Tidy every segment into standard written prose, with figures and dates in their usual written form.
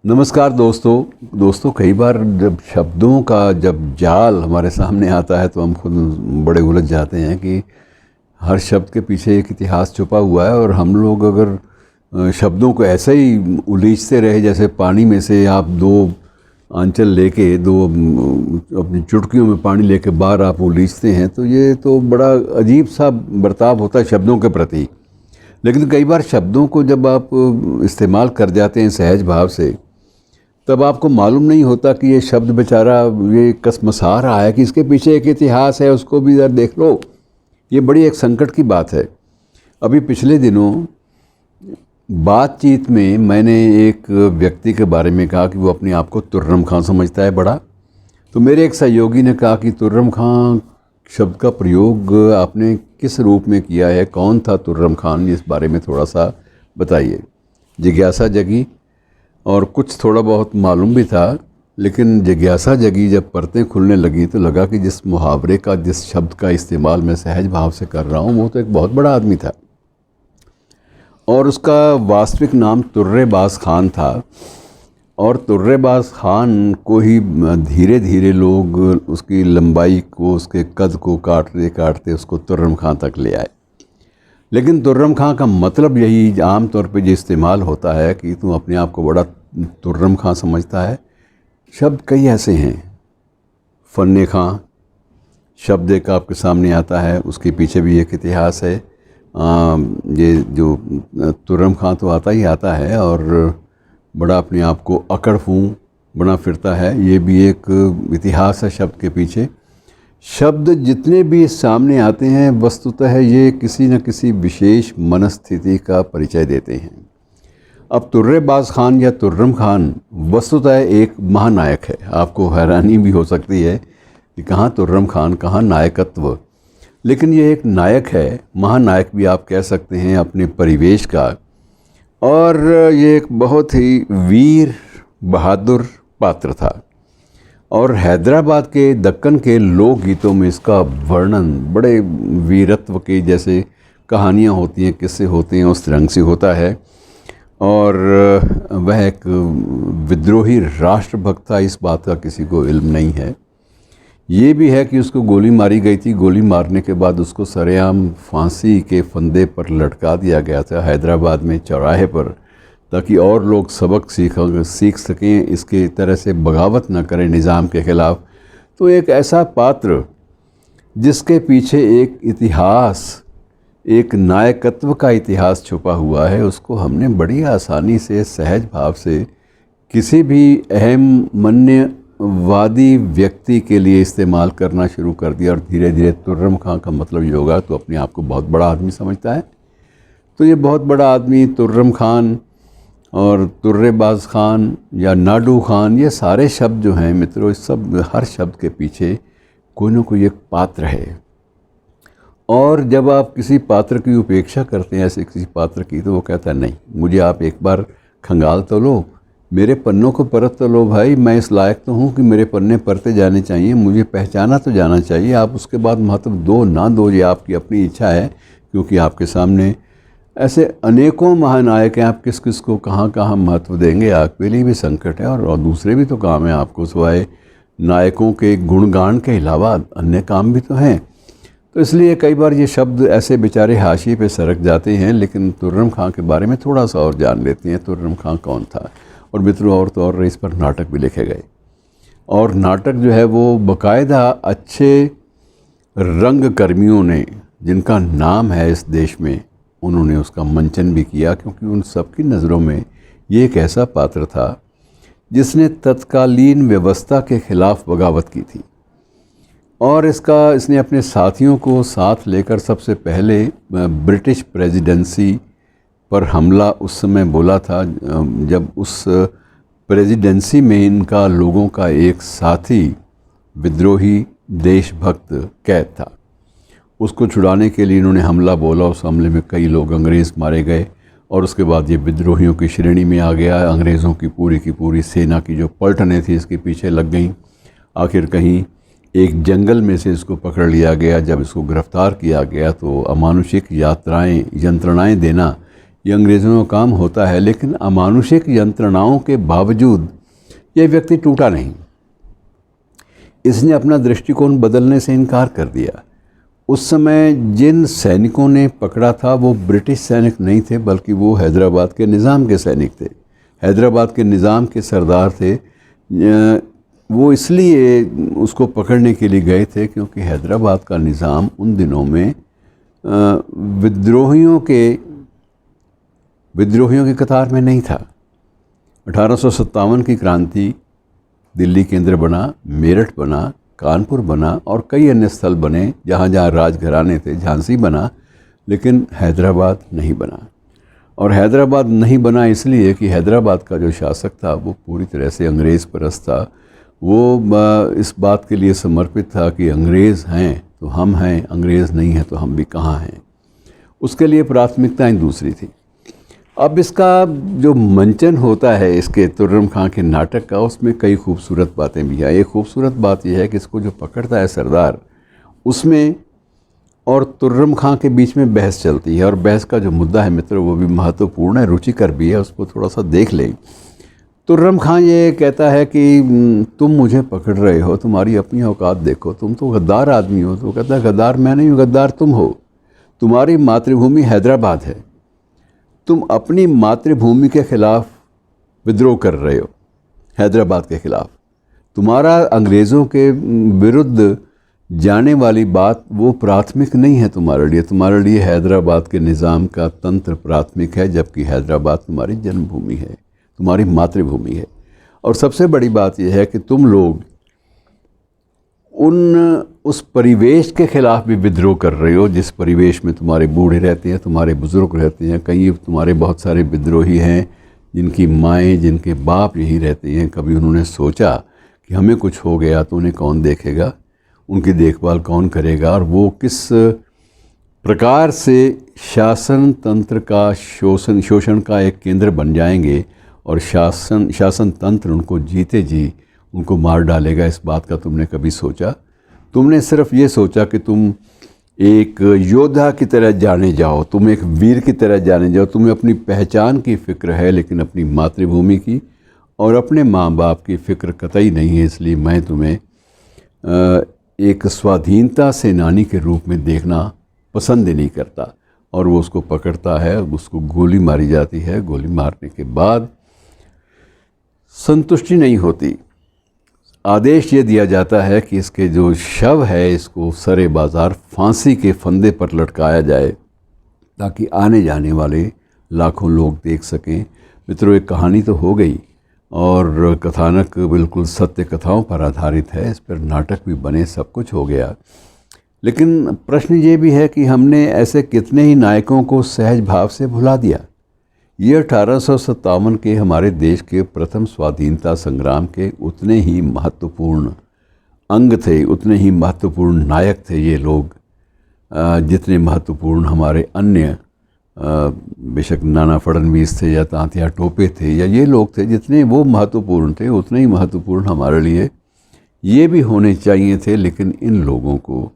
नमस्कार दोस्तों कई बार जब शब्दों का जब जाल हमारे सामने आता है तो हम खुद बड़े उलझ जाते हैं कि हर शब्द के पीछे एक इतिहास छुपा हुआ है। और हम लोग अगर शब्दों को ऐसे ही उलीझते रहे जैसे पानी में से आप दो आंचल लेके दो अपनी चुटकियों में पानी लेके बाहर आप उलीझते हैं तो ये तो बड़ा अजीब सा बर्ताव होता है शब्दों के प्रति। लेकिन कई बार शब्दों को जब आप इस्तेमाल कर जाते हैं सहज भाव से, तब आपको मालूम नहीं होता कि ये शब्द बेचारा ये कसमसा रहा है कि इसके पीछे एक इतिहास है, उसको भी ज़रा देख लो। ये बड़ी एक संकट की बात है। अभी पिछले दिनों बातचीत में मैंने एक व्यक्ति के बारे में कहा कि वो अपने आप को तुर्रम खां समझता है बड़ा। तो मेरे एक सहयोगी ने कहा कि तुर्रम खां शब्द का प्रयोग आपने किस रूप में किया है, कौन था तुर्रम खान, इस बारे में थोड़ा सा बताइए। जिज्ञासा जगी और कुछ थोड़ा बहुत मालूम भी था, लेकिन जिज्ञासा जगी जब परतें खुलने लगी तो लगा कि जिस मुहावरे का, जिस शब्द का इस्तेमाल मैं सहज भाव से कर रहा हूँ वो तो एक बहुत बड़ा आदमी था और उसका वास्तविक नाम तुर्रेबाज खान था। और तुर्रेबाज खान को ही धीरे धीरे लोग उसकी लंबाई को, उसके कद को काटते काटते उसको तुर्रम खां तक ले आए। लेकिन तुर्रम खां का मतलब यही आम तौर पे जो इस्तेमाल होता है कि तू अपने आप को बड़ा तुर्रम खां समझता है। शब्द कई ऐसे हैं। फन्ने खां शब्द एक आपके सामने आता है, उसके पीछे भी एक इतिहास है। ये जो तुर्रम खां तो आता ही आता है और बड़ा अपने आप को अकड़ फूं बना फिरता है, ये भी एक इतिहास है शब्द के पीछे। शब्द जितने भी सामने आते हैं वस्तुतः ये किसी न किसी विशेष मनस्थिति का परिचय देते हैं। अब तुर्रेबाज खान या तुर्रम खान वस्तुतः एक महानायक है। आपको हैरानी भी हो सकती है कि कहाँ तुर्रम खान, कहाँ नायकत्व, लेकिन ये एक नायक है, महानायक भी आप कह सकते हैं अपने परिवेश का। और ये एक बहुत ही वीर बहादुर पात्र था और हैदराबाद के दक्कन के लोकगीतों में इसका वर्णन बड़े वीरत्व की जैसे कहानियाँ होती हैं, किस्से होते हैं, उस रंग से होता है। और वह एक विद्रोही राष्ट्रभक्त था, इस बात का किसी को इल्म नहीं है। ये भी है कि उसको गोली मारी गई थी, गोली मारने के बाद उसको सरेआम फांसी के फंदे पर लटका दिया गया था हैदराबाद में चौराहे पर, ताकि और लोग सबक सीख सकें, इसके तरह से बगावत न करें निज़ाम के ख़िलाफ़। तो एक ऐसा पात्र जिसके पीछे एक इतिहास, एक नायकत्व का इतिहास छुपा हुआ है, उसको हमने बड़ी आसानी से सहज भाव से किसी भी अहम मन्यवादी व्यक्ति के लिए इस्तेमाल करना शुरू कर दिया। और धीरे धीरे तुर्रम खां का मतलब ये होगा तो अपने आप को बहुत बड़ा आदमी समझता है। तो ये बहुत बड़ा आदमी तुर्रम खान और तुर्रेबाज खान या नाडू खान, ये सारे शब्द जो हैं मित्रों, इस सब हर शब्द के पीछे कोई ना कोई एक पात्र है। और जब आप किसी पात्र की उपेक्षा करते हैं, ऐसे किसी पात्र की, तो वो कहता है नहीं, मुझे आप एक बार खंगाल तो लो, मेरे पन्नों को परत तो लो भाई, मैं इस लायक तो हूँ कि मेरे पन्ने परते जाने चाहिए, मुझे पहचाना तो जाना चाहिए। आप उसके बाद महत्व दो ना दो ये आपकी अपनी इच्छा है, क्योंकि आपके सामने ऐसे अनेकों महानायक हैं, आप किस किस को कहाँ कहाँ महत्व देंगे, आपके लिए भी संकट है और दूसरे भी तो काम है आपको, सिवाय नायकों के गुणगान के अलावा अन्य काम भी तो हैं। तो इसलिए कई बार ये शब्द ऐसे बेचारे हाशिए पे सरक जाते हैं। लेकिन तुर्रम खां के बारे में थोड़ा सा और जान लेते हैं, तुर्रम खां कौन था। और मित्रों और तो और इस पर नाटक भी लिखे गए और नाटक जो है वो बाकायदा अच्छे रंग कर्मियों ने, जिनका नाम है इस देश में, उन्होंने उसका मंचन भी किया, क्योंकि उन सबकी नज़रों में ये एक ऐसा पात्र था जिसने तत्कालीन व्यवस्था के ख़िलाफ़ बगावत की थी। और इसने अपने साथियों को साथ लेकर सबसे पहले ब्रिटिश प्रेसिडेंसी पर हमला उस समय बोला था, जब उस प्रेसिडेंसी में इनका लोगों का एक साथी विद्रोही देशभक्त कैद था। उसको छुड़ाने के लिए इन्होंने हमला बोला। उस हमले में कई लोग अंग्रेज़ मारे गए और उसके बाद ये विद्रोहियों की श्रेणी में आ गया। अंग्रेज़ों की पूरी सेना की जो पलटनें थी इसके पीछे लग गईं। आखिर कहीं एक जंगल में से इसको पकड़ लिया गया। जब इसको गिरफ़्तार किया गया तो अमानुषिक यंत्रणाएं देना ये अंग्रेज़ों का काम होता है, लेकिन अमानुषिक यंत्रणाओं के बावजूद ये व्यक्ति टूटा नहीं। इसने अपना दृष्टिकोण बदलने से इनकार कर दिया। उस समय जिन सैनिकों ने पकड़ा था वो ब्रिटिश सैनिक नहीं थे, बल्कि वो हैदराबाद के निज़ाम के सैनिक थे, हैदराबाद के निज़ाम के सरदार थे। वो इसलिए उसको पकड़ने के लिए गए थे क्योंकि हैदराबाद का निज़ाम उन दिनों में विद्रोहियों की कतार में नहीं था। 1857 की क्रांति, दिल्ली केंद्र बना, मेरठ बना, कानपुर बना और कई अन्य स्थल बने जहाँ जहाँ राजघराने थे, झांसी बना, लेकिन हैदराबाद नहीं बना। और हैदराबाद नहीं बना इसलिए कि हैदराबाद का जो शासक था वो पूरी तरह से अंग्रेज़ परस्त था। वो इस बात के लिए समर्पित था कि अंग्रेज़ हैं तो हम हैं, अंग्रेज़ नहीं हैं तो हम भी कहाँ हैं। उसके लिए प्राथमिकताएं दूसरी थी। अब इसका जो मंचन होता है इसके तुर्रम खां के नाटक का, उसमें कई खूबसूरत बातें भी हैं। एक खूबसूरत बात यह है कि इसको जो पकड़ता है सरदार, उसमें और तुर्रम खां के बीच में बहस चलती है। और बहस का जो मुद्दा है मित्रों वो भी महत्वपूर्ण है, रुचिकर भी है, उसको थोड़ा सा देख लें। तुर्रम खां ये कहता है कि तुम मुझे पकड़ रहे हो, तुम्हारी अपनी औकात देखो, तुम तो गद्दार आदमी हो। तो कहता है गद्दार मैं नहीं हूँ, गद्दार तुम हो। तुम्हारी मातृभूमि हैदराबाद है, तुम अपनी मातृभूमि के खिलाफ विद्रोह कर रहे हो, हैदराबाद के खिलाफ। तुम्हारा अंग्रेज़ों के विरुद्ध जाने वाली बात वो प्राथमिक नहीं है तुम्हारे लिए हैदराबाद के निज़ाम का तंत्र प्राथमिक है, जबकि हैदराबाद तुम्हारी जन्मभूमि है, तुम्हारी मातृभूमि है। और सबसे बड़ी बात यह है कि तुम लोग उस परिवेश के ख़िलाफ़ भी विद्रोह कर रहे हो जिस परिवेश में तुम्हारे बूढ़े रहते हैं, तुम्हारे बुज़ुर्ग रहते हैं। कई तुम्हारे बहुत सारे विद्रोही हैं जिनकी माएँ, जिनके बाप यही रहते हैं। कभी उन्होंने सोचा कि हमें कुछ हो गया तो उन्हें कौन देखेगा, उनकी देखभाल कौन करेगा, और वो किस प्रकार से शासन तंत्र का शोषण का एक केंद्र बन जाएंगे और शासन तंत्र उनको जीते जी उनको मार डालेगा। इस बात का तुमने कभी सोचा? तुमने सिर्फ ये सोचा कि तुम एक योद्धा की तरह जाने जाओ, तुम एक वीर की तरह जाने जाओ। तुम्हें अपनी पहचान की फ़िक्र है, लेकिन अपनी मातृभूमि की और अपने माँ बाप की फ़िक्र कतई नहीं है। इसलिए मैं तुम्हें एक स्वाधीनता सेनानी के रूप में देखना पसंद ही नहीं करता। और वो उसको पकड़ता है, उसको गोली मारी जाती है। गोली मारने के बाद संतुष्टि नहीं होती, आदेश ये दिया जाता है कि इसके जो शव है इसको सरे बाज़ार फांसी के फंदे पर लटकाया जाए ताकि आने जाने वाले लाखों लोग देख सकें। मित्रों, एक कहानी तो हो गई और कथानक बिल्कुल सत्य कथाओं पर आधारित है, इस पर नाटक भी बने, सब कुछ हो गया। लेकिन प्रश्न ये भी है कि हमने ऐसे कितने ही नायकों को सहज भाव से भुला दिया। ये 1857 के हमारे देश के प्रथम स्वाधीनता संग्राम के उतने ही महत्वपूर्ण अंग थे, उतने ही महत्वपूर्ण नायक थे ये लोग जितने महत्वपूर्ण हमारे अन्य बेशक नाना फडणवीस थे या तांतिया टोपे थे या ये लोग थे, जितने वो महत्वपूर्ण थे उतने ही महत्वपूर्ण हमारे लिए ये भी होने चाहिए थे। लेकिन इन लोगों को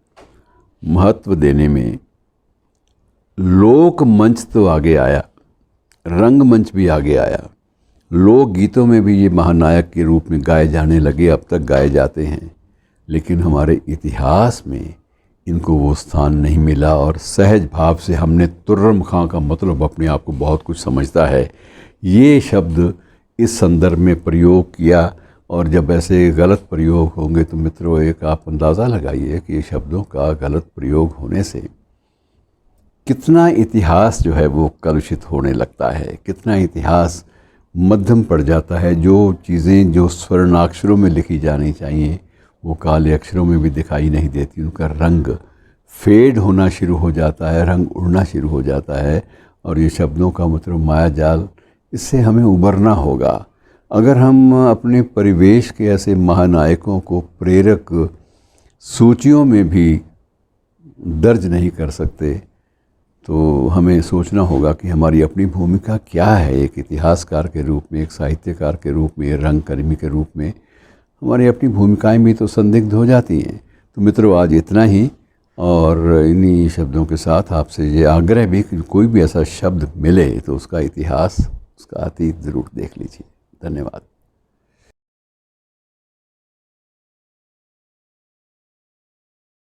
महत्व देने में लोक मंच तो आगे आया, रंगमंच भी आगे आया, लोक गीतों में भी ये महानायक के रूप में गाए जाने लगे, अब तक गाए जाते हैं। लेकिन हमारे इतिहास में इनको वो स्थान नहीं मिला। और सहज भाव से हमने तुर्रम खां का मतलब अपने आप को बहुत कुछ समझता है, ये शब्द इस संदर्भ में प्रयोग किया। और जब ऐसे गलत प्रयोग होंगे तो मित्रों एक आप अंदाज़ा लगाइए कि ये शब्दों का गलत प्रयोग होने से कितना इतिहास जो है वो कलुषित होने लगता है, कितना इतिहास मध्यम पड़ जाता है। जो चीज़ें जो स्वर्णाक्षरों में लिखी जानी चाहिए वो काले अक्षरों में भी दिखाई नहीं देती, उनका रंग फेड होना शुरू हो जाता है, रंग उड़ना शुरू हो जाता है। और ये शब्दों का मतलब माया जाल, इससे हमें उबरना होगा। अगर हम अपने परिवेश के ऐसे महानायकों को प्रेरक सूचियों में भी दर्ज नहीं कर सकते तो हमें सोचना होगा कि हमारी अपनी भूमिका क्या है। एक इतिहासकार के रूप में, एक साहित्यकार के रूप में, रंगकर्मी के रूप में हमारी अपनी भूमिकाएं भी तो संदिग्ध हो जाती हैं। तो मित्रों आज इतना ही। और इन्हीं शब्दों के साथ आपसे ये आग्रह भी कि कोई भी ऐसा शब्द मिले तो उसका इतिहास, उसका अतीत ज़रूर देख लीजिए। धन्यवाद।